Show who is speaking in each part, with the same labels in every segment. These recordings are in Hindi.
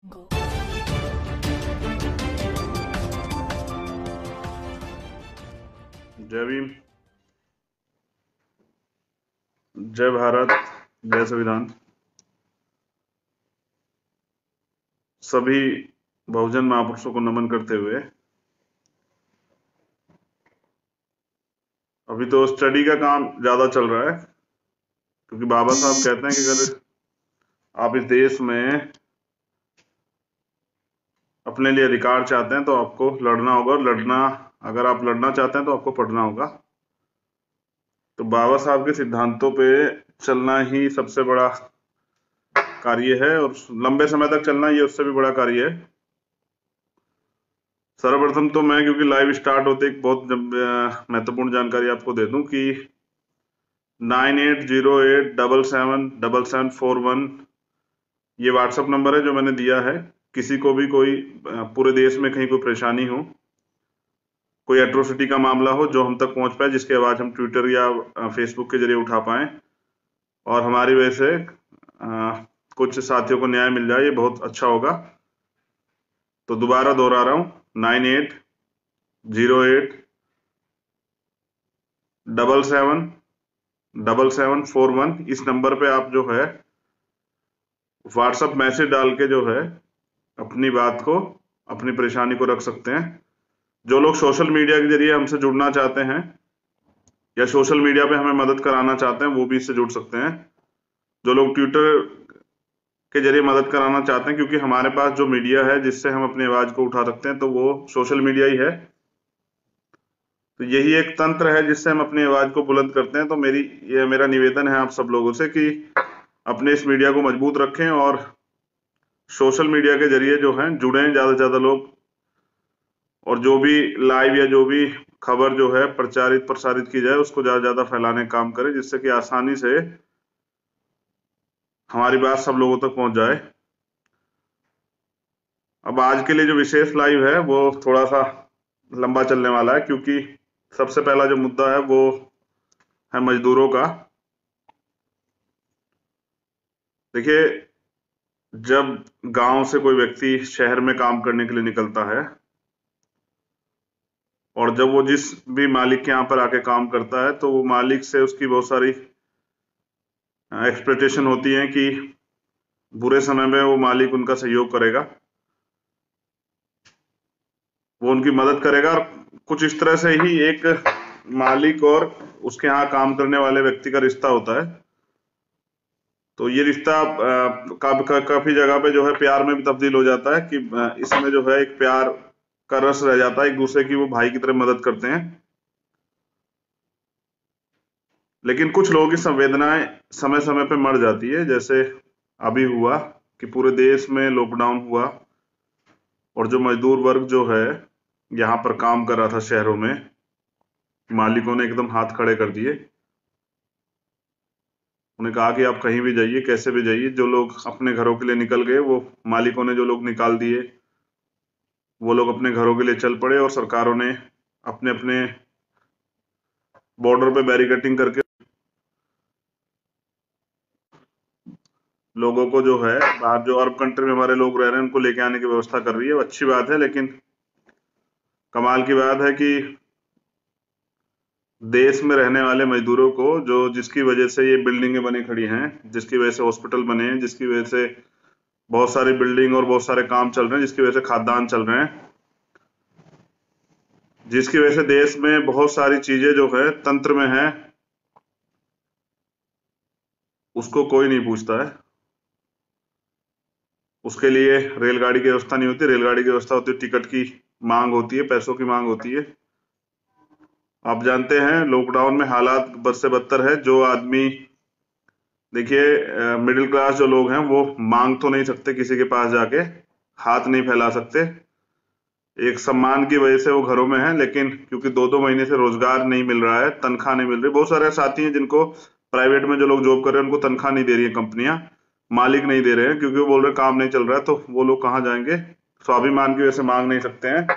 Speaker 1: जय भीम, जय भारत, जय संविधान। सभी बहुजन महापुरुषों को नमन करते हुए अभी तो स्टडी का काम ज्यादा चल रहा है, क्योंकि बाबा साहब कहते हैं कि अगर आप इस देश में अपने लिए अधिकार चाहते हैं तो आपको लड़ना होगा, और अगर आप लड़ना चाहते हैं तो आपको पढ़ना होगा। तो बाबा साहब के सिद्धांतों पे चलना ही सबसे बड़ा कार्य है, और लंबे समय तक चलना ये उससे भी बड़ा कार्य है। सर्वप्रथम तो मैं, क्योंकि लाइव स्टार्ट होते एक बहुत महत्वपूर्ण जानकारी आपको दे दूं कि 9808777741 ये व्हाट्सएप नंबर है जो मैंने दिया है। किसी को भी कोई पूरे देश में कहीं कोई परेशानी हो, कोई एट्रोसिटी का मामला हो जो हम तक पहुंच पाए, जिसकी आवाज हम ट्विटर या फेसबुक के जरिए उठा पाए और हमारी वजह से कुछ साथियों को न्याय मिल जाए, ये बहुत अच्छा होगा। तो दोबारा दोहरा रहा हूं, 9808777741। इस नंबर पे आप जो है व्हाट्सएप मैसेज डाल के जो है अपनी बात को, अपनी परेशानी को रख सकते हैं। जो लोग सोशल मीडिया के जरिए हमसे जुड़ना चाहते हैं या सोशल मीडिया पे हमें मदद कराना चाहते हैं, वो भी इससे जुड़ सकते हैं। जो लोग ट्विटर के जरिए मदद कराना चाहते हैं, क्योंकि हमारे पास जो मीडिया है जिससे हम अपनी आवाज को उठा सकते हैं, तो वो सोशल मीडिया ही है। तो यही एक तंत्र है जिससे हम अपनी आवाज को बुलंद करते हैं। तो मेरा निवेदन है आप सब लोगों से कि अपने इस मीडिया को मजबूत रखें और सोशल मीडिया के जरिए जो है जुड़े ज्यादा से ज्यादा लोग, और जो भी लाइव या जो भी खबर जो है प्रसारित की जाए उसको ज्यादा से ज्यादा फैलाने का काम करें, जिससे कि आसानी से हमारी बात सब लोगों तक पहुंच जाए। अब आज के लिए जो विशेष लाइव है वो थोड़ा सा लंबा चलने वाला है, क्योंकि सबसे पहला जो मुद्दा है वो है मजदूरों का। देखिए, जब गांव से कोई व्यक्ति शहर में काम करने के लिए निकलता है, और जब वो जिस भी मालिक के यहाँ पर आके काम करता है, तो वो मालिक से उसकी बहुत सारी एक्सपेक्टेशन होती है कि बुरे समय में वो मालिक उनका सहयोग करेगा, वो उनकी मदद करेगा। और कुछ इस तरह से ही एक मालिक और उसके यहाँ काम करने वाले व्यक्ति का रिश्ता होता है। तो ये रिश्ता काफी जगह पे जो है प्यार में भी तब्दील हो जाता है, कि इसमें जो है एक प्यार का रस रह जाता है, एक दूसरे की वो भाई की तरह मदद करते हैं। लेकिन कुछ लोगों की संवेदनाएं समय समय पे मर जाती है, जैसे अभी हुआ कि पूरे देश में लॉकडाउन हुआ और जो मजदूर वर्ग जो है यहाँ पर काम कर रहा था शहरों में, मालिकों ने एकदम हाथ खड़े कर दिए। उन्हें कहा कि आप कहीं भी जाइए, कैसे भी जाइए। जो लोग अपने घरों के लिए निकल गए, वो मालिकों ने जो लोग निकाल दिए, वो लोग अपने घरों के लिए चल पड़े, और सरकारों ने अपने अपने बॉर्डर पे बैरिकेटिंग करके लोगों को जो है बाहर, जो अरब कंट्री में हमारे लोग रह रहे हैं, उनको लेके आने की व्यवस्था कर रही है। वो अच्छी बात है, लेकिन कमाल की बात है कि देश में रहने वाले मजदूरों को, जो जिसकी वजह से ये बिल्डिंगें बनी खड़ी हैं, जिसकी वजह से हॉस्पिटल बने हैं, जिसकी वजह से बहुत सारी बिल्डिंग और बहुत सारे काम चल रहे हैं, जिसकी वजह से खाद्यान्न चल रहे हैं, जिसकी वजह से देश में बहुत सारी चीजें जो है तंत्र में है, उसको कोई नहीं पूछता है। उसके लिए रेलगाड़ी की व्यवस्था नहीं होती। रेलगाड़ी की व्यवस्था होती है, टिकट की मांग होती है, पैसों की मांग होती है। आप जानते हैं लॉकडाउन में हालात बद से बदतर है। जो आदमी, देखिए, मिडिल क्लास जो लोग हैं वो मांग तो नहीं सकते किसी के पास जाके, हाथ नहीं फैला सकते, एक सम्मान की वजह से वो घरों में है। लेकिन क्योंकि 2-2 महीने से रोजगार नहीं मिल रहा है, तनख्वाह नहीं मिल रही, बहुत सारे साथी हैं जिनको प्राइवेट में जो लोग जॉब कर रहे हैं उनको तनख्वाह नहीं दे रही है कंपनियां, मालिक नहीं दे रहे हैं, क्योंकि वो बोल रहे काम नहीं चल रहा है। तो वो लोग कहाँ जाएंगे? स्वाभिमान की वजह से मांग नहीं सकते हैं,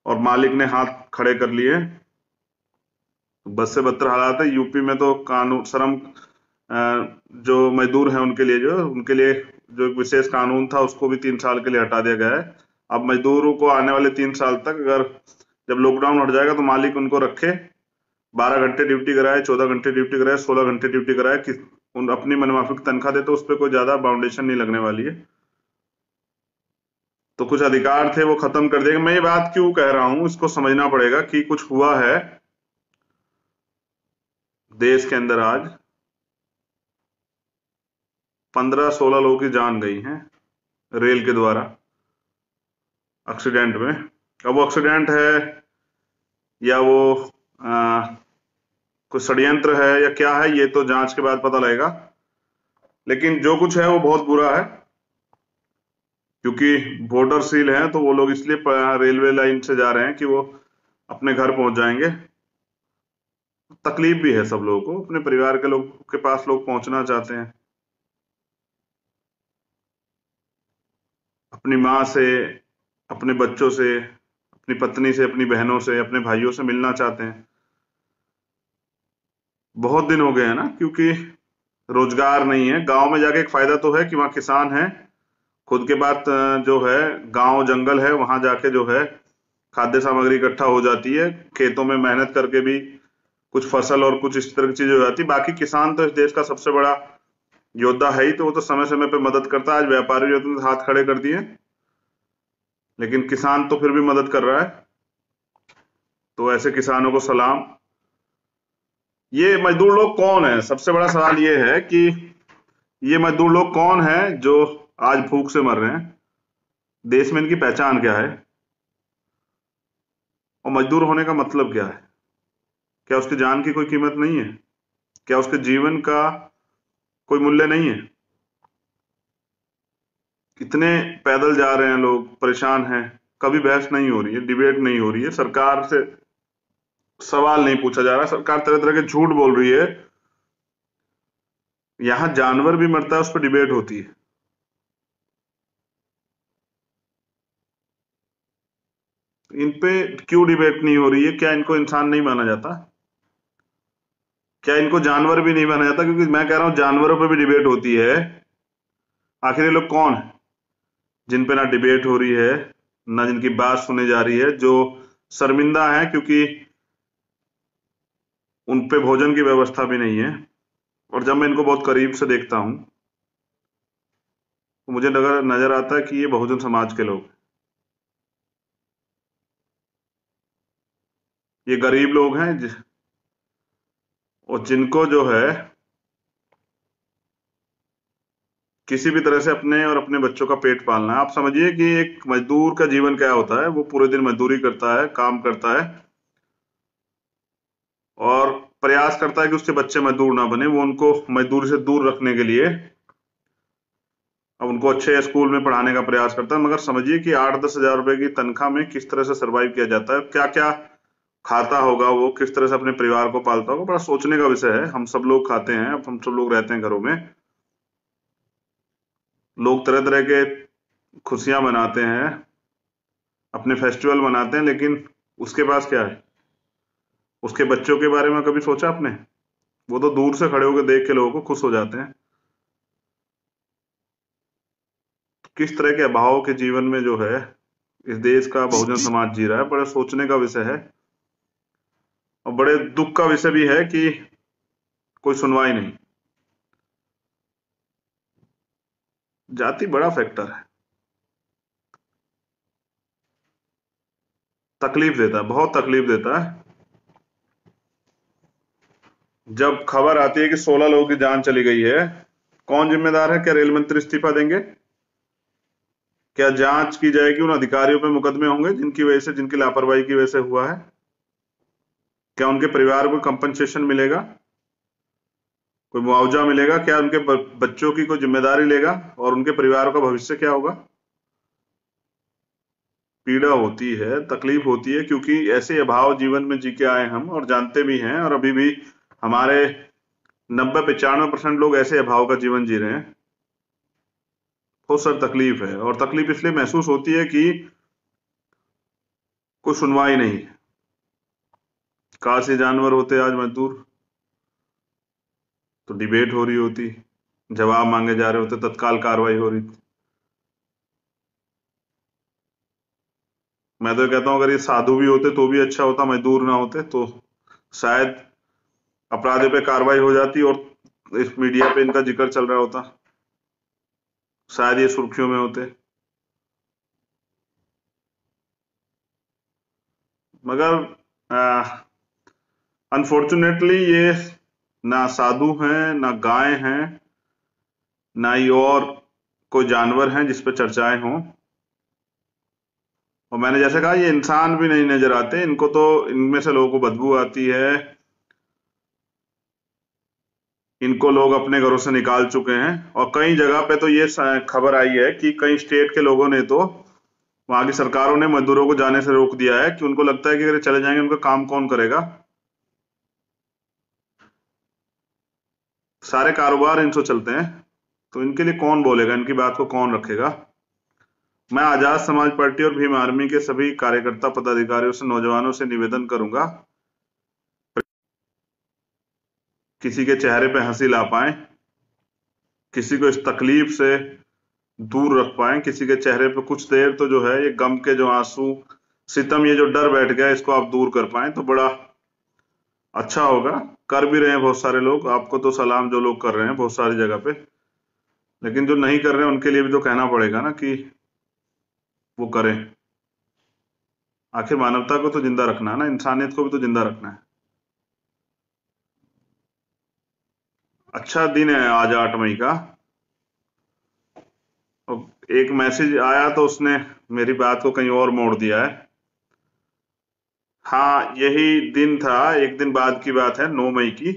Speaker 1: और मालिक ने हाथ खड़े कर लिए। बद से बदतर हालात है यूपी में। तो कानून शर्म, जो मजदूर हैं उनके लिए जो एक विशेष कानून था उसको भी 3 साल के लिए हटा दिया गया है। अब मजदूरों को आने वाले 3 साल तक, अगर जब लॉकडाउन हट जाएगा तो मालिक उनको रखे, 12 घंटे ड्यूटी कराए, 14 घंटे ड्यूटी कराए, 16 घंटे ड्यूटी कराए, कि उन अपनी मनमाफिक तनख्वाह दे, तो उस पर कोई ज्यादा बाउंडेशन नहीं लगने वाली है। तो कुछ अधिकार थे वो खत्म कर देंगे। मैं ये बात क्यों कह रहा हूं, इसको समझना पड़ेगा कि कुछ हुआ है देश के अंदर। आज 15-16 लोगों की जान गई है रेल के द्वारा एक्सीडेंट में। अब वो एक्सीडेंट है या वो कोई षड्यंत्र है या क्या है, ये तो जांच के बाद पता लगेगा। लेकिन जो कुछ है वो बहुत बुरा है, क्योंकि बॉर्डर सील है तो वो लोग इसलिए रेलवे लाइन से जा रहे हैं कि वो अपने घर पहुंच जाएंगे। तकलीफ भी है सब लोगों को, अपने परिवार के लोग के पास लोग पहुंचना चाहते हैं, अपनी माँ से, अपने बच्चों से, अपनी पत्नी से, अपनी बहनों से, अपने भाइयों से मिलना चाहते हैं। बहुत दिन हो गए हैं ना, क्योंकि रोजगार नहीं है। गांव में जाके एक फायदा तो है कि वहाँ किसान है, खुद के पास जो है गांव जंगल है, वहां जाके जो है खाद्य सामग्री इकट्ठा हो जाती है, खेतों में मेहनत करके भी कुछ फसल और कुछ इस तरह की चीजें हो जाती है। बाकी किसान तो इस देश का सबसे बड़ा योद्धा है ही, तो वो तो समय समय पे मदद करता है। आज व्यापारी जो तुमने हाथ खड़े कर दिए, लेकिन किसान तो फिर भी मदद कर रहा है। तो ऐसे किसानों को सलाम। ये मजदूर लोग कौन है, सबसे बड़ा सवाल ये है कि ये मजदूर लोग कौन है जो आज भूख से मर रहे हैं, देश में इनकी पहचान क्या है, और मजदूर होने का मतलब क्या है? क्या उसकी जान की कोई कीमत नहीं है? क्या उसके जीवन का कोई मूल्य नहीं है? कितने पैदल जा रहे हैं लोग, परेशान हैं, कभी बहस नहीं हो रही है, डिबेट नहीं हो रही है, सरकार से सवाल नहीं पूछा जा रहा, सरकार तरह तरह के झूठ बोल रही है। यहां जानवर भी मरता है, उस पर डिबेट होती है। इन पे क्यों डिबेट नहीं हो रही है? क्या इनको इंसान नहीं माना जाता? क्या इनको जानवर भी नहीं माना जाता? क्योंकि मैं कह रहा हूं जानवरों पे भी डिबेट होती है। आखिर ये लोग कौन है जिन पे ना डिबेट हो रही है, ना जिनकी बात सुनी जा रही है, जो शर्मिंदा है क्योंकि उन पे भोजन की व्यवस्था भी नहीं है। और जब मैं इनको बहुत करीब से देखता हूं तो मुझे नजर नजर आता है कि ये बहुजन समाज के लोग, ये गरीब लोग हैं और जिनको जो है किसी भी तरह से अपने और अपने बच्चों का पेट पालना है। आप समझिए कि एक मजदूर का जीवन क्या होता है। वो पूरे दिन मजदूरी करता है, काम करता है और प्रयास करता है कि उसके बच्चे मजदूर ना बने। वो उनको मजदूरी से दूर रखने के लिए अब उनको अच्छे स्कूल में पढ़ाने का प्रयास करता है। मगर समझिए कि 8-10 हजार रुपए की तनख्वाह में किस तरह से सरवाइव किया जाता है, क्या क्या खाता होगा वो, किस तरह से अपने परिवार को पालता होगा। बड़ा सोचने का विषय है। हम सब लोग खाते हैं, अब हम सब लोग रहते हैं घरों में, लोग तरह तरह के खुशियां मनाते हैं, अपने फेस्टिवल मनाते हैं, लेकिन उसके पास क्या है? उसके बच्चों के बारे में कभी सोचा आपने? वो तो दूर से खड़े होकर देख के लोगों को खुश हो जाते हैं। किस तरह के अभाव के जीवन में जो है इस देश का बहुजन समाज जी रहा है, बड़ा सोचने का विषय है। और बड़े दुख का विषय भी है कि कोई सुनवाई नहीं। जाति बड़ा फैक्टर है, तकलीफ देता है, बहुत तकलीफ देता है। जब खबर आती है कि 16 लोगों की जान चली गई है, कौन जिम्मेदार है? क्या रेल मंत्री इस्तीफा देंगे? क्या जांच की जाएगी? उन अधिकारियों पे मुकदमे होंगे जिनकी वजह से, जिनकी लापरवाही की वजह से हुआ है? क्या उनके परिवार को कंपनसेशन मिलेगा? कोई मुआवजा मिलेगा? क्या उनके बच्चों की कोई जिम्मेदारी लेगा? और उनके परिवार का भविष्य क्या होगा? पीड़ा होती है, तकलीफ होती है, क्योंकि ऐसे अभाव जीवन में जी के आए हम और जानते भी हैं। और अभी भी हमारे 90-95% लोग ऐसे अभाव का जीवन जी रहे हैं। बहुत सारी तकलीफ है, और तकलीफ इसलिए महसूस होती है कि कोई सुनवाई नहीं है। काश ये जानवर होते आज मजदूर, तो डिबेट हो रही होती, जवाब मांगे जा रहे होते, तत्काल कार्रवाई हो रही थी। मैं तो कहता हूँ अगर ये साधु भी होते तो भी अच्छा होता, मजदूर ना होते तो शायद अपराधियों पे कार्रवाई हो जाती और इस मीडिया पे इनका जिक्र चल रहा होता, शायद ये सुर्खियों में होते। मगर अनफॉर्चुनेटली ये ना साधु हैं, ना गाय हैं, ना ही और कोई जानवर हैं जिस पे चर्चाएं हों। और मैंने जैसे कहा ये इंसान भी नहीं नजर आते इनको, तो इनमें से लोगों को बदबू आती है, इनको लोग अपने घरों से निकाल चुके हैं। और कई जगह पे तो ये खबर आई है कि कई स्टेट के लोगों ने तो, वहां की सरकारों ने मजदूरों को जाने से रोक दिया है कि उनको लगता है कि अगर चले जाएंगे उनका काम कौन करेगा, सारे कारोबार इनसे चलते हैं, तो इनके लिए कौन बोलेगा, इनकी बात को कौन रखेगा। मैं आजाद समाज पार्टी और भीम आर्मी के सभी कार्यकर्ता पदाधिकारियों से, नौजवानों से निवेदन करूंगा, किसी के चेहरे पे हंसी ला पाए, किसी को इस तकलीफ से दूर रख पाए, किसी के चेहरे पे कुछ देर तो जो है ये गम के जो आंसू, सितम, ये जो डर बैठ गया, इसको आप दूर कर पाए तो बड़ा अच्छा होगा। कर भी रहे हैं बहुत सारे लोग, आपको तो सलाम जो लोग कर रहे हैं बहुत सारी जगह पे, लेकिन जो नहीं कर रहे हैं उनके लिए भी तो कहना पड़ेगा ना कि वो करें। आखिर मानवता को तो जिंदा रखना है ना, इंसानियत को भी तो जिंदा रखना है। अच्छा दिन है आज 8 मई का। और एक मैसेज आया तो उसने मेरी बात को कहीं और मोड़ दिया है। हाँ, यही दिन था, एक दिन बाद की बात है, 9 मई की।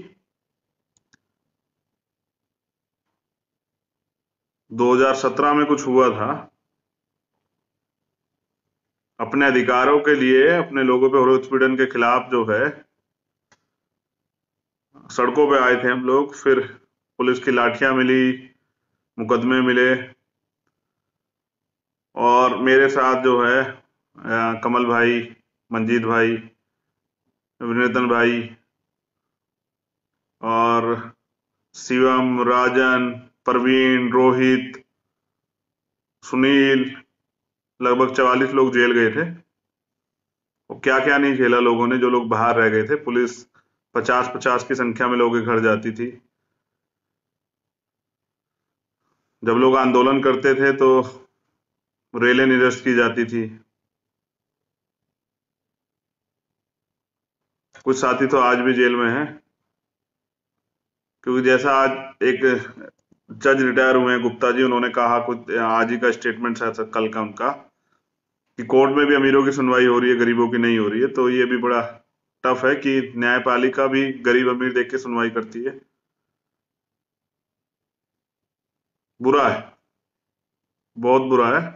Speaker 1: 2017 में कुछ हुआ था। अपने अधिकारों के लिए, अपने लोगों पे हो रहे उत्पीड़न के खिलाफ जो है सड़कों पे आए थे हम लोग, फिर पुलिस की लाठियां मिली, मुकदमे मिले, और मेरे साथ जो है कमल भाई, मंजीत भाई, विनोदन भाई और शिवम, राजन, प्रवीण, रोहित, सुनील, लगभग 44 लोग जेल गए थे। और क्या क्या नहीं झेला लोगों ने, जो लोग बाहर रह गए थे। पुलिस 50-50 की संख्या में लोगों के घर जाती थी। जब लोग आंदोलन करते थे तो रेलें निरस्त की जाती थी। कुछ साथी तो आज भी जेल में हैं, क्योंकि जैसा आज एक जज रिटायर हुए हैं गुप्ता जी, उन्होंने कहा, कुछ आज ही का स्टेटमेंट है कल का उनका, कि कोर्ट में भी अमीरों की सुनवाई हो रही है, गरीबों की नहीं हो रही है। तो ये भी बड़ा टफ है कि न्यायपालिका भी गरीब अमीर देख के सुनवाई करती है। बुरा है, बहुत बुरा है।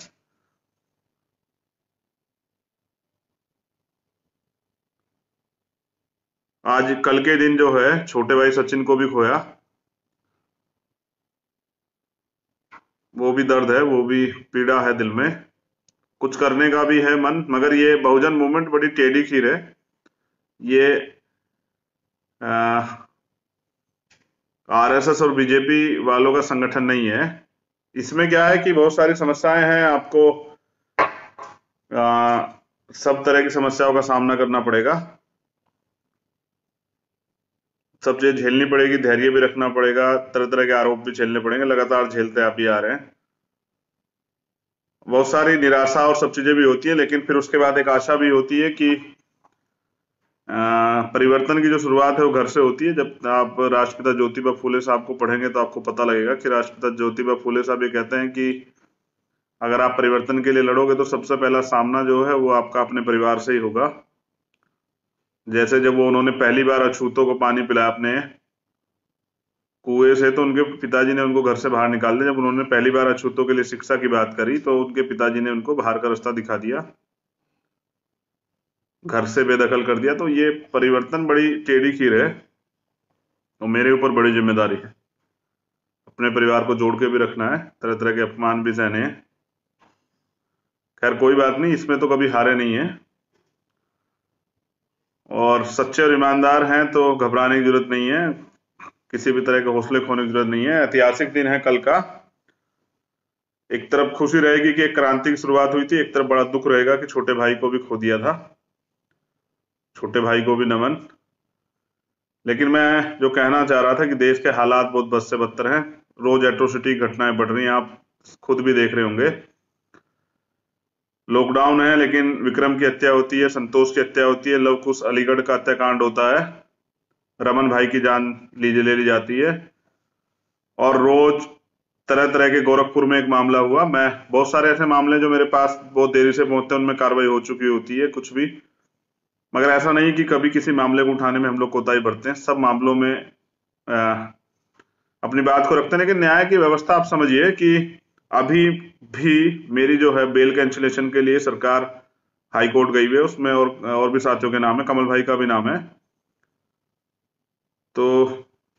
Speaker 1: आज कल के दिन जो है छोटे भाई सचिन को भी खोया, वो भी दर्द है, वो भी पीड़ा है दिल में। कुछ करने का भी है मन, मगर ये बहुजन मूवमेंट बड़ी टेढ़ी खीर है। ये आरएसएस और बीजेपी वालों का संगठन नहीं है। इसमें क्या है कि बहुत सारी समस्याएं हैं, आपको सब तरह की समस्याओं का सामना करना पड़ेगा, सब चीजें झेलनी पड़ेगी, धैर्य भी रखना पड़ेगा, तरह तरह के आरोप भी झेलने पड़ेंगे, लगातार झेलते आप ही आ रहे हैं। बहुत सारी निराशा और सब चीजें भी होती है, लेकिन फिर उसके बाद एक आशा भी होती है कि परिवर्तन की जो शुरुआत है वो घर से होती है। जब आप राष्ट्रपिता ज्योतिबा फूले साहब को पढ़ेंगे तो आपको पता लगेगा कि राष्ट्रपिता ज्योतिबा फूले साहब ये कहते हैं कि अगर आप परिवर्तन के लिए लड़ोगे तो सबसे पहला सामना जो है वो आपका अपने परिवार से ही होगा। जैसे जब वो उन्होंने पहली बार अछूतों को पानी पिलाया अपने कुएं से, तो उनके पिताजी ने उनको घर से बाहर निकाल दिया। जब उन्होंने पहली बार अछूतों के लिए शिक्षा की बात करी तो उनके पिताजी ने उनको बाहर का रास्ता दिखा दिया, घर से बेदखल कर दिया। तो ये परिवर्तन बड़ी टेढ़ी खीर है और मेरे ऊपर बड़ी जिम्मेदारी है। अपने परिवार को जोड़ के भी रखना है, तरह तरह के अपमान भी सहने हैं। खैर कोई बात नहीं, इसमें तो कभी हारे नहीं है, और सच्चे और ईमानदार हैं तो घबराने की जरूरत नहीं है। किसी भी तरह के हौसले खोने की जरूरत नहीं है। ऐतिहासिक दिन है कल का। एक तरफ खुशी रहेगी कि एक क्रांति की शुरुआत हुई थी, एक तरफ बड़ा दुख रहेगा कि छोटे भाई को भी खो दिया था। छोटे भाई को भी नमन। लेकिन मैं जो कहना चाह रहा था कि देश के हालात बहुत बद से बदतर हैं। रोज एट्रोसिटी घटनाएं बढ़ रही हैं, आप खुद भी देख रहे होंगे। लॉकडाउन है लेकिन विक्रम की हत्या होती है, संतोष की हत्या होती है, लव कुश अलीगढ़ का हत्याकांड होता है, रमन भाई की जान ले ली जाती है, और रोज तरह तरह के गोरखपुर में एक मामला हुआ। मैं बहुत सारे ऐसे मामले जो मेरे पास बहुत देरी से पहुंचते हैं उनमें कार्रवाई हो चुकी होती है कुछ भी, मगर ऐसा नहीं कि कभी किसी मामले को उठाने में हम लोग कोताही बरते हैं। सब मामलों में अपनी बात को रखते हैं। लेकिन न्याय की व्यवस्था आप समझिए कि अभी भी मेरी जो है बेल कैंसिलेशन के लिए सरकार हाई कोर्ट गई हुई है, उसमें और भी साथियों के नाम है, कमल भाई का भी नाम है। तो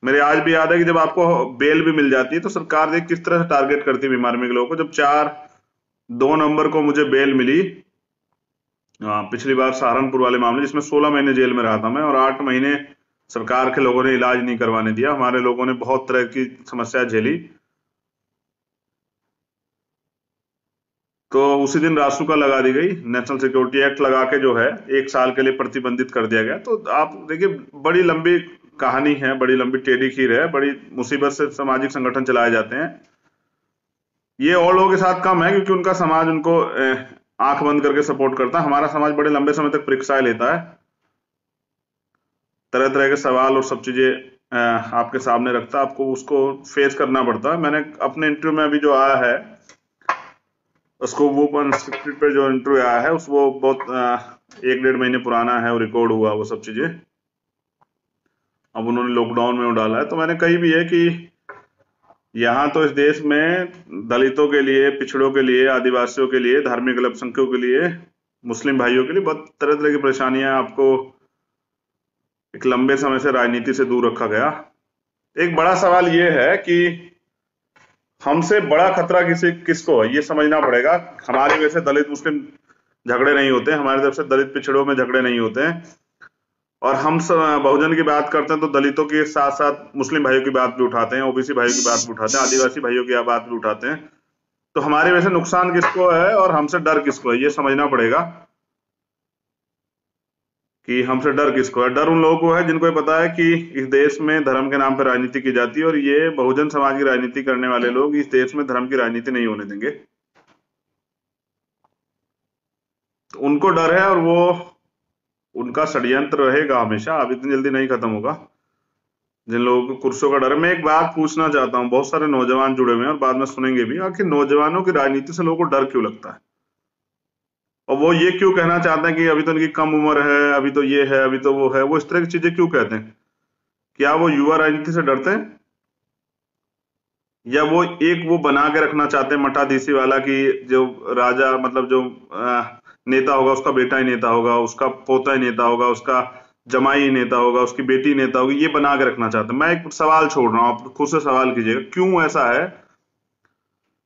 Speaker 1: मेरे आज भी याद है कि जब आपको बेल भी मिल जाती है तो सरकार देख किस तरह से टारगेट करती है बीमार में लोगों को। जब 2 नवंबर को मुझे बेल मिली, पिछली बार सहारनपुर वाले मामले जिसमें 16 महीने जेल में रहा था मैं, और 8 महीने सरकार के लोगों ने इलाज नहीं करवाने दिया। हमारे लोगों ने बहुत तरह की समस्या झेली। तो उसी दिन रासुका लगा दी गई, नेशनल सिक्योरिटी एक्ट लगा के जो है 1 साल के लिए प्रतिबंधित कर दिया गया। तो आप देखिए बड़ी लंबी कहानी है, बड़ी लंबी टेढ़ी खीर है, बड़ी मुसीबत से सामाजिक संगठन चलाए जाते हैं। ये और लोगों के साथ कम है क्योंकि उनका समाज उनको आंख बंद करके सपोर्ट करता है। हमारा समाज बड़े लंबे समय तक परीक्षाएं लेता है, तरह तरह के सवाल और सब चीजें आपके सामने रखता है, आपको उसको फेस करना पड़ता है। मैंने अपने इंटरव्यू में अभी जो आया है उसको वो अनस्क्रिप्टेड पे जो इंटरव्यू आया है उस वो बहुत 1-1.5 महीने पुराना है, वो रिकॉर्ड हुआ वो सब चीजें। अब उन्होंने लॉकडाउन में वो डाला है। तो मैंने कही भी है कि यहाँ तो इस देश में दलितों के लिए, पिछड़ों के लिए, आदिवासियों के लिए, धार्मिक अल्पसंख्यकों के लिए, मुस्लिम भाइयों के लिए बहुत तरह तरह की परेशानियां आपको एक लंबे समय से राजनीति से दूर रखा गया। एक बड़ा सवाल ये है कि हमसे बड़ा खतरा किसको है ये समझना पड़ेगा। हमारी वजह से दलित मुस्लिम झगड़े नहीं होते, हमारी तरफ से दलित पिछड़ों में झगड़े नहीं होते हैं, और हम बहुजन की बात करते हैं तो दलितों के साथ साथ मुस्लिम भाइयों की बात भी उठाते हैं, ओबीसी भाइयों की बात भी उठाते हैं, आदिवासी भाइयों की बात भी उठाते हैं। तो हमारी वजह से नुकसान किसको है और हमसे डर किसको है ये समझना पड़ेगा कि हमसे डर किसको है। डर उन लोगों को है जिनको पता है कि इस देश में धर्म के नाम पर राजनीति की जाती है, और ये बहुजन समाज की राजनीति करने वाले लोग इस देश में धर्म की राजनीति नहीं होने देंगे। तो उनको डर है और वो उनका षड्यंत्र रहेगा हमेशा, अब इतनी जल्दी नहीं खत्म होगा। जिन लोगों को कुर्सियों का डर है, मैं एक बात पूछना चाहता हूं, बहुत सारे नौजवान जुड़े हुए हैं और बाद में सुनेंगे भी, आखिर नौजवानों की राजनीति से लोगों को डर क्यों लगता है? और वो ये क्यों कहना चाहते हैं कि अभी तो उनकी कम उम्र है, अभी तो ये है, अभी तो वो है, वो इस तरह की चीजें क्यों कहते हैं? क्या वो युवा राजनीति से डरते हैं, या वो एक वो बना के रखना चाहते हैं मठाधीशी वाला कि जो राजा मतलब जो नेता होगा उसका बेटा ही नेता होगा, उसका पोता ही नेता होगा, उसका जमाई ही नेता होगा, उसकी बेटी नेता होगी, ये बना के रखना चाहते हैं। मैं एक सवाल छोड़ रहा हूं, आप खुद से सवाल कीजिएगा क्यों ऐसा है।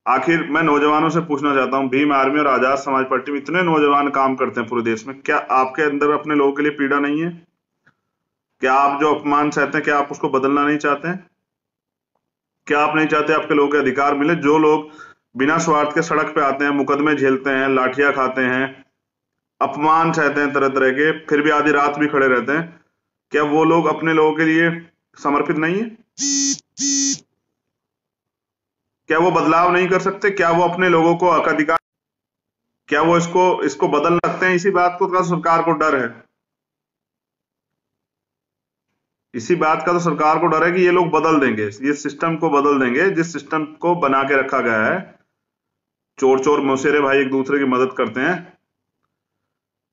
Speaker 1: आखिर मैं नौजवानों से पूछना चाहता हूं, भीम आर्मी और आजाद समाज पार्टी में इतने नौजवान काम करते हैं पूरे देश में, क्या आपके अंदर अपने लोगों के लिए पीड़ा नहीं है? क्या आप जो अपमान चाहते हैं क्या आप उसको बदलना नहीं चाहते हैं? क्या आप नहीं चाहते आपके लोगों के अधिकार मिले? जो लोग बिना स्वार्थ के सड़क पे आते हैं, मुकदमे झेलते हैं, लाठियां खाते हैं, अपमान सहते हैं तरह तरह के, फिर भी आधी रात भी खड़े रहते हैं, क्या वो लोग अपने लोगों के लिए समर्पित नहीं है? क्या वो बदलाव नहीं कर सकते? क्या वो अपने लोगों को हक अधिकार, क्या वो इसको बदल सकते हैं? इसी बात को का सरकार को डर है, इसी बात का तो सरकार को डर है कि ये लोग बदल देंगे, ये सिस्टम को बदल देंगे जिस सिस्टम को बना के रखा गया है। चोर चोर मौसेरे भाई एक दूसरे की मदद करते हैं,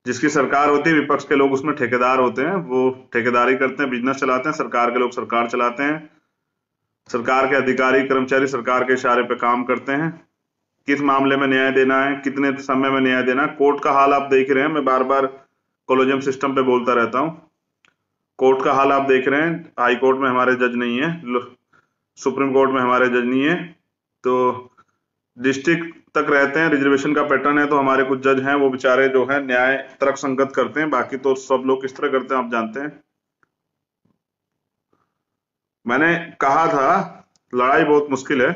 Speaker 1: जिसकी सरकार होती है विपक्ष के लोग उसमें ठेकेदार होते हैं, वो ठेकेदारी करते हैं, बिजनेस चलाते हैं, सरकार के लोग सरकार चलाते हैं, सरकार के अधिकारी कर्मचारी सरकार के इशारे पे काम करते हैं। किस मामले में न्याय देना है, कितने समय में न्याय देना है, कोर्ट का हाल आप देख रहे हैं। मैं बार बार कोलोजियम सिस्टम पे बोलता रहता हूं, कोर्ट का हाल आप देख रहे हैं। हाई कोर्ट में हमारे जज नहीं है, सुप्रीम कोर्ट में हमारे जज नहीं है, तो डिस्ट्रिक्ट तक रहते हैं, रिजर्वेशन का पैटर्न है। तो हमारे कुछ जज हैं वो बेचारे जो है न्याय तर्क संगत करते हैं, बाकी तो सब लोग किस तरह करते हैं आप जानते हैं। मैंने कहा था लड़ाई बहुत मुश्किल है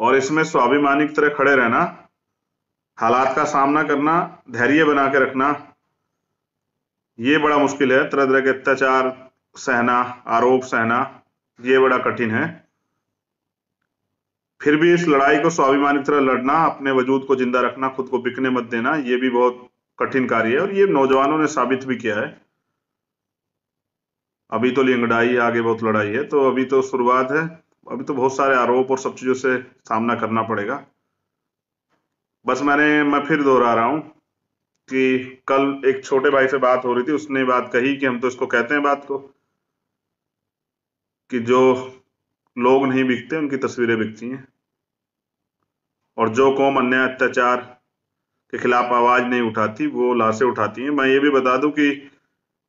Speaker 1: और इसमें स्वाभिमानी की तरह खड़े रहना, हालात का सामना करना, धैर्य बना के रखना, ये बड़ा मुश्किल है। तरह तरह के अत्याचार सहना, आरोप सहना, ये बड़ा कठिन है। फिर भी इस लड़ाई को स्वाभिमान की तरह लड़ना, अपने वजूद को जिंदा रखना, खुद को बिकने मत देना, ये भी बहुत कठिन कार्य है और ये नौजवानों ने साबित भी किया है। अभी तो लिंगड़ाई, आगे बहुत लड़ाई है, तो अभी तो शुरुआत है। अभी तो बहुत सारे आरोप और सब चीजों से सामना करना पड़ेगा। बस मैं फिर दोहरा रहा हूं कि कल एक छोटे भाई से बात हो रही थी, उसने बात कही कि हम तो इसको कहते हैं बात को कि जो लोग नहीं बिकते उनकी तस्वीरें बिकती हैं, और जो कौम अन्याय अत्याचार के खिलाफ आवाज नहीं उठाती वो लाशें उठाती हैं। मैं ये भी बता दूं कि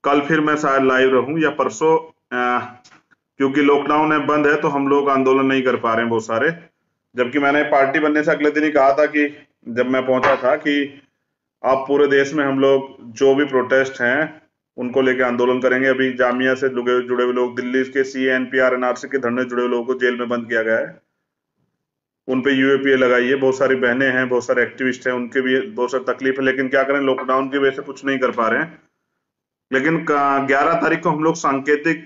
Speaker 1: कल फिर मैं शायद लाइव रहूं या परसों, क्योंकि लॉकडाउन है, बंद है, तो हम लोग आंदोलन नहीं कर पा रहे हैं बहुत सारे। जबकि मैंने पार्टी बनने से अगले दिन ही कहा था कि जब मैं पहुंचा था कि अब पूरे देश में हम लोग जो भी प्रोटेस्ट हैं उनको लेके आंदोलन करेंगे। अभी जामिया से जुड़े हुए लोग, दिल्ली के CNPR NRC के धरने जुड़े हुए लोगों को जेल में बंद किया गया है, उन पे UAPA लगाई है। बहुत सारी बहनें हैं, बहुत सारे एक्टिविस्ट हैं, उनके भी बहुत सारी तकलीफ है, लेकिन क्या करें, लॉकडाउन की वजह से कुछ नहीं कर पा रहे हैं। लेकिन 11 तारीख को हम लोग सांकेतिक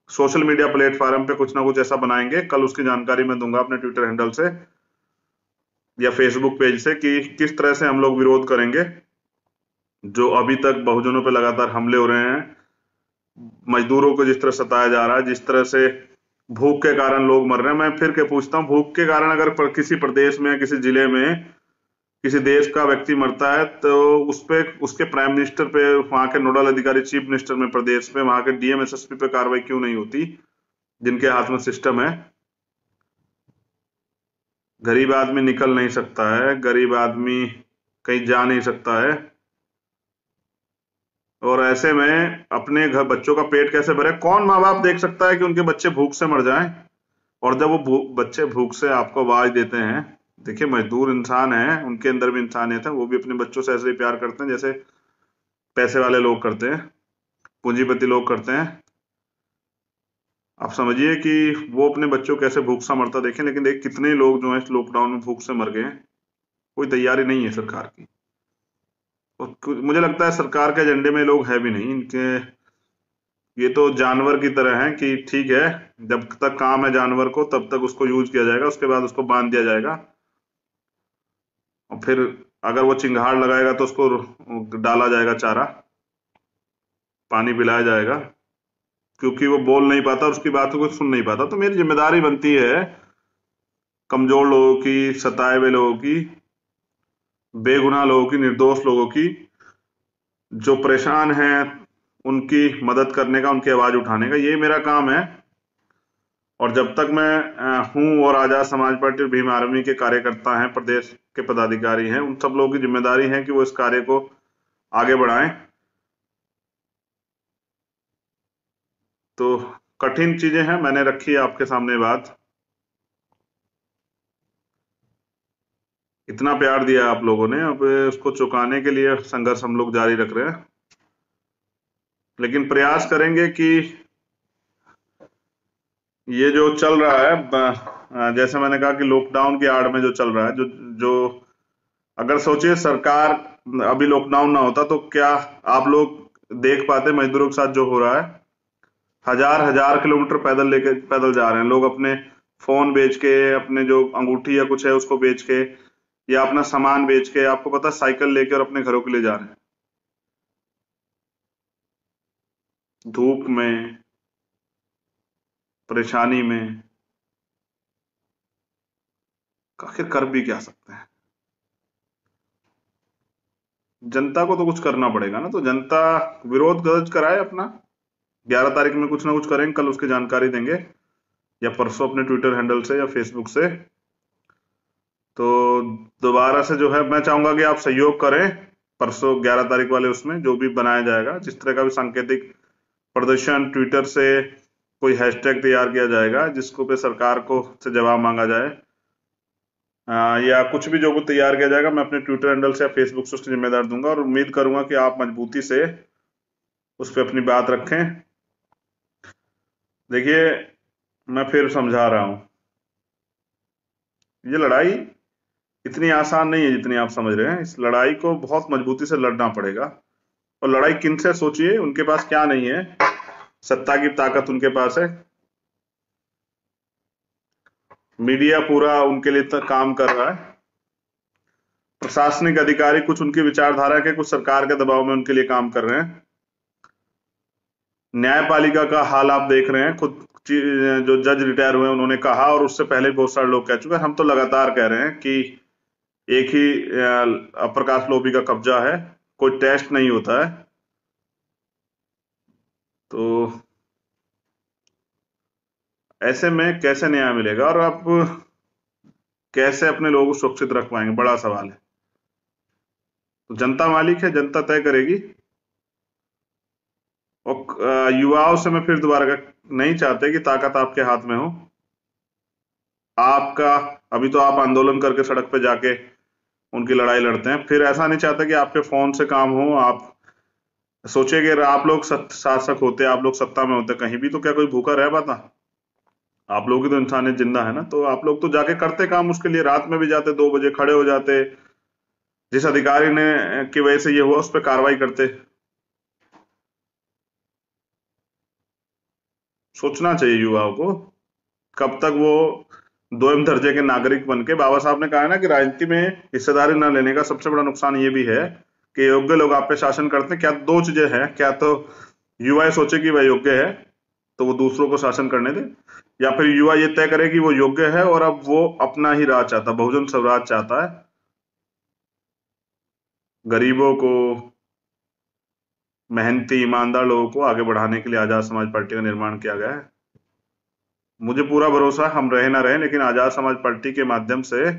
Speaker 1: सोशल मीडिया प्लेटफॉर्म पे कुछ ना कुछ ऐसा बनाएंगे। कल उसकी जानकारी मैं दूंगा अपने ट्विटर हैंडल से या फेसबुक पेज से कि किस तरह से हम लोग विरोध करेंगे जो अभी तक बहुजनों पे लगातार हमले हो रहे हैं, मजदूरों को जिस तरह सताया जा रहा है, जिस तरह से भूख के कारण लोग मर रहे हैं। मैं फिर के पूछता हूँ, भूख के कारण अगर किसी प्रदेश में, किसी जिले में, किसी देश का व्यक्ति मरता है तो उस पे, उसके प्राइम मिनिस्टर पे, वहां के नोडल अधिकारी, चीफ मिनिस्टर में प्रदेश पे, वहां के DM SSP पे कार्रवाई क्यों नहीं होती, जिनके हाथ में सिस्टम है? गरीब आदमी निकल नहीं सकता है, गरीब आदमी कहीं जा नहीं सकता है, और ऐसे में अपने घर बच्चों का पेट कैसे भरे? कौन माँ बाप देख सकता है कि उनके बच्चे भूख से मर जाएं? और जब वो बच्चे भूख से आपको आवाज देते हैं, देखिए मजदूर इंसान है, उनके अंदर भी इंसानियत है, वो भी अपने बच्चों से ऐसे ही प्यार करते हैं जैसे पैसे वाले लोग करते हैं, पूंजीपति लोग करते हैं। आप समझिए कि वो अपने बच्चों कैसे भूख से मरता देखें। लेकिन देख कितने लोग जो है इस लॉकडाउन में भूख से मर गए, कोई तैयारी नहीं है सरकार की। और मुझे लगता है सरकार के एजेंडे में लोग है भी नहीं इनके। ये तो जानवर की तरह है कि ठीक है, जब तक काम है जानवर को तब तक उसको यूज किया जाएगा, उसके बाद उसको बांध दिया जाएगा, और फिर अगर वो चिंगाड़ लगाएगा तो उसको डाला जाएगा चारा, पानी पिलाया जाएगा, क्योंकि वो बोल नहीं पाता, उसकी बात को सुन नहीं पाता। तो मेरी जिम्मेदारी बनती है कमजोर लोगों की, सताए हुए लोगों की, बेगुनाह लोगों की, निर्दोष लोगों की, जो परेशान हैं, उनकी मदद करने का, उनकी आवाज उठाने का, ये मेरा काम है। और जब तक मैं हूं और आजाद समाज पार्टी और भीम आर्मी के कार्यकर्ता हैं, प्रदेश के पदाधिकारी हैं, उन सब लोगों की जिम्मेदारी है कि वो इस कार्य को आगे बढ़ाएं। तो कठिन चीजें हैं, मैंने रखी है आपके सामने बात। इतना प्यार दिया आप लोगों ने, अब उसको चुकाने के लिए संघर्ष हम लोग जारी रख रहे हैं। लेकिन प्रयास करेंगे कि ये जो चल रहा है, जैसे मैंने कहा कि लॉकडाउन की आड़ में जो चल रहा है, जो जो अगर सोचिए सरकार, अभी लॉकडाउन ना होता तो क्या आप लोग देख पाते मजदूरों के साथ जो हो रहा है? हजार हजार किलोमीटर पैदल लेके पैदल जा रहे हैं लोग, अपने फोन बेच के, अपने जो अंगूठी या कुछ है उसको बेच के, या अपना सामान बेच के, आपको पता है, साइकिल लेके और अपने घरों के लिए जा रहे हैं, धूप में, परेशानी में। आखिर कर भी क्या सकते हैं? जनता को तो कुछ करना पड़ेगा ना, तो जनता विरोध दर्ज कराए अपना। 11 तारीख में कुछ ना कुछ करेंगे, कल उसकी जानकारी देंगे या परसों अपने ट्विटर हैंडल से या फेसबुक से। तो दोबारा से जो है, मैं चाहूंगा कि आप सहयोग करें परसों 11 तारीख वाले उसमें जो भी बनाया जाएगा, जिस तरह का भी सांकेतिक प्रदर्शन, ट्विटर से कोई हैशटैग तैयार किया जाएगा जिसको पे सरकार को से जवाब मांगा जाए, या कुछ भी जो कुछ तैयार किया जाएगा, मैं अपने ट्विटर हैंडल से या फेसबुक से उसकी जिम्मेदार दूंगा। और उम्मीद करूंगा कि आप मजबूती से उस पर अपनी बात रखें। देखिए, मैं फिर समझा रहा हूं, ये लड़ाई इतनी आसान नहीं है जितनी आप समझ रहे हैं। इस लड़ाई को बहुत मजबूती से लड़ना पड़ेगा। और लड़ाई किन से, सोचिए, उनके पास क्या नहीं है? सत्ता की ताकत उनके पास है, मीडिया पूरा उनके लिए काम कर रहा है, प्रशासनिक अधिकारी कुछ उनकी विचारधारा के, कुछ सरकार के दबाव में उनके लिए काम कर रहे हैं, न्यायपालिका का हाल आप देख रहे हैं खुद। जो जज रिटायर हुए उन्होंने कहा, और उससे पहले बहुत सारे लोग कह चुके हैं। हम तो लगातार कह रहे हैं कि एक ही प्रकाश लोबी का कब्जा है, कोई टेस्ट नहीं होता है। तो ऐसे में कैसे न्याय मिलेगा, और आप कैसे अपने लोगों को सुरक्षित रख पाएंगे, बड़ा सवाल है। तो जनता मालिक है, जनता तय करेगी। और युवाओं से मैं फिर दोबारा नहीं चाहते कि ताकत आपके हाथ में हो। आपका अभी तो आप आंदोलन करके सड़क पे जाके उनकी लड़ाई लड़ते हैं, फिर ऐसा नहीं चाहता कि आपके फोन से काम हो। आप सोचिए कि अगर आप लोग शासक होते, आप लोग सत्ता में होते कहीं भी, तो क्या कोई भूखा रह पाता? आप लोग की तो इंसानियत जिंदा है ना, तो आप लोग तो जाके करते काम उसके लिए, रात में भी जाते, 2 बजे खड़े हो जाते, जिस अधिकारी ने की वजह से ये हुआ उस पर कार्रवाई करते। सोचना चाहिए युवाओं को, कब तक वो दोयम दर्जे के नागरिक बन के। बाबा साहब ने कहा है ना कि राजनीति में हिस्सेदारी न लेने का सबसे बड़ा नुकसान ये भी है कि योग्य लोग आप पे शासन करते हैं। क्या दो चीजें हैं, क्या तो युवा सोचे कि वह योग्य है तो वो दूसरों को शासन करने दे, या फिर युवा ये तय करे कि वो योग्य है और अब वो अपना ही राज चाहता, बहुजन स्वराज चाहता है। गरीबों को, मेहनती ईमानदार लोगों को आगे बढ़ाने के लिए आजाद समाज पार्टी का निर्माण किया गया है। मुझे पूरा भरोसा है, हम रहे ना रहे, लेकिन आजाद समाज पार्टी के माध्यम से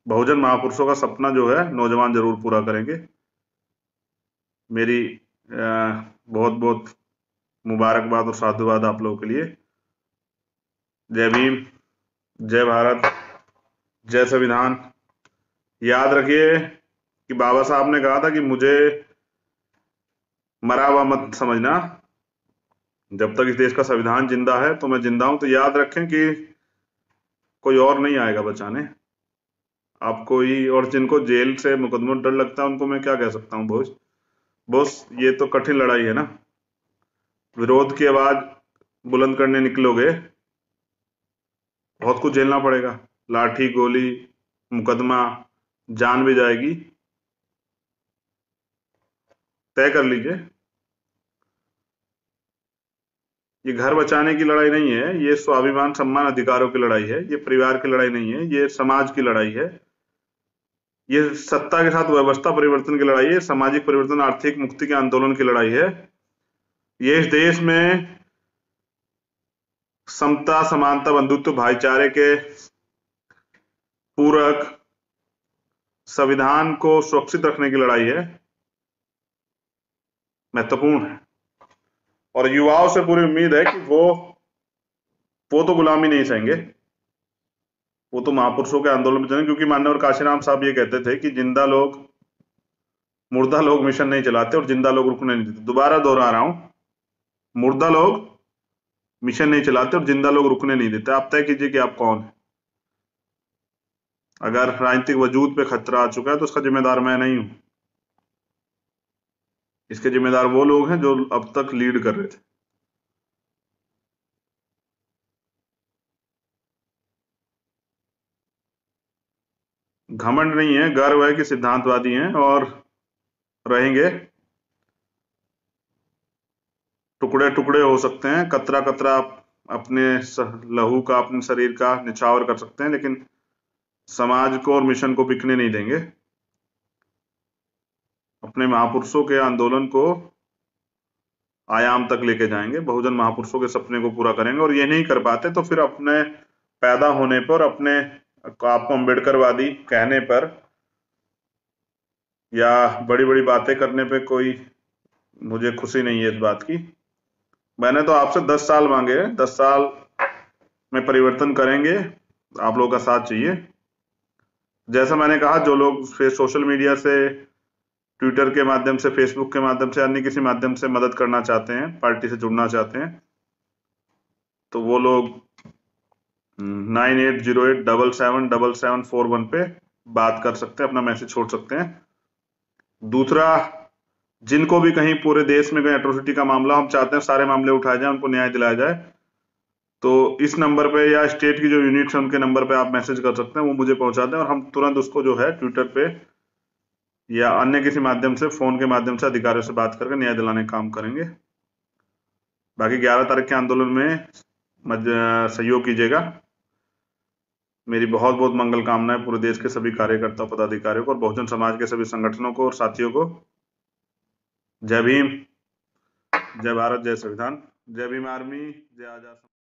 Speaker 1: बहुजन महापुरुषों का सपना जो है नौजवान जरूर पूरा करेंगे। मेरी बहुत बहुत मुबारकबाद और साधुवाद आप लोगों के लिए। जय भीम, जय भारत, जय संविधान। याद रखिए कि बाबा साहब ने कहा था कि मुझे मरा हुआ मत समझना, जब तक इस देश का संविधान जिंदा है तो मैं जिंदा हूं। तो याद रखें कि कोई और नहीं आएगा बचाने आपको ही। और जिनको जेल से मुकदमा डर लगता है उनको मैं क्या कह सकता हूँ, बोस बोस, ये तो कठिन लड़ाई है ना। विरोध की आवाज बुलंद करने निकलोगे, बहुत कुछ झेलना पड़ेगा, लाठी, गोली, मुकदमा, जान भी जाएगी। तय कर लीजिए, ये घर बचाने की लड़ाई नहीं है, ये स्वाभिमान सम्मान अधिकारों की लड़ाई है, ये परिवार की लड़ाई नहीं है, ये समाज की लड़ाई है। ये सत्ता के साथ व्यवस्था परिवर्तन की लड़ाई है, सामाजिक परिवर्तन, आर्थिक मुक्ति के आंदोलन की लड़ाई है। ये इस देश में समता, समानता, बंधुत्व, भाईचारे के पूरक संविधान को सुरक्षित रखने की लड़ाई है, महत्वपूर्ण है। और युवाओं से पूरी उम्मीद है कि वो तो गुलामी नहीं सहेंगे, वो तो महापुरुषों के आंदोलन में चलेंगे। क्योंकि माननीय काशीराम साहब ये कहते थे कि जिंदा लोग, मुर्दा लोग मिशन नहीं चलाते और जिंदा लोग रुकने नहीं देते। दोबारा दोहरा रहा हूं, मुर्दा लोग मिशन नहीं चलाते और जिंदा लोग रुकने नहीं देते। आप तय कीजिए कि आप कौन है। अगर राजनीतिक वजूद पे खतरा आ चुका है तो उसका जिम्मेदार मैं नहीं हूं, इसके जिम्मेदार वो लोग हैं जो अब तक लीड कर रहे थे। घमंड नहीं है, गर्व है कि सिद्धांतवादी हैं और रहेंगे। टुकड़े टुकड़े हो सकते हैं, कतरा कतरा अपने लहू का, अपने शरीर का निछावर कर सकते हैं, लेकिन समाज को और मिशन को बिकने नहीं देंगे। अपने महापुरुषों के आंदोलन को आयाम तक लेके जाएंगे, बहुजन महापुरुषों के सपने को पूरा करेंगे। और ये नहीं कर पाते तो फिर अपने पैदा होने पर, अपने आपको अम्बेडकरवादी कहने पर या बड़ी बड़ी बातें करने पे कोई मुझे खुशी नहीं है इस बात की। मैंने तो आपसे 10 साल मांगे हैं, 10 साल में परिवर्तन करेंगे, आप लोगों का साथ चाहिए। जैसा मैंने कहा, जो लोग फिर सोशल मीडिया से, ट्विटर के माध्यम से, फेसबुक के माध्यम से, अन्य किसी माध्यम से मदद करना चाहते हैं, पार्टी से जुड़ना चाहते हैं, तो वो लोग 9808777741 पे बात कर सकते हैं, अपना मैसेज छोड़ सकते हैं। दूसरा, जिनको भी कहीं पूरे देश में कहीं एट्रोसिटी का मामला, हम चाहते हैं सारे मामले उठाए जाए, उनको न्याय दिलाया जाए, तो इस नंबर पे या स्टेट की जो यूनिट्स है उनके नंबर पे आप मैसेज कर सकते हैं, वो मुझे पहुंचा दें और हम तुरंत उसको जो है ट्विटर पे या अन्य किसी माध्यम से, फोन के माध्यम से अधिकारियों से बात करके न्याय दिलाने का काम करेंगे। बाकी 11 तारीख के आंदोलन में सहयोग कीजिएगा। मेरी बहुत बहुत मंगल कामनाएं पूरे देश के सभी कार्यकर्ताओं, पदाधिकारियों को और बहुजन समाज के सभी संगठनों को और साथियों को। जय भीम, जय भारत, जय संविधान, जय भीम आर्मी, जय आजाद।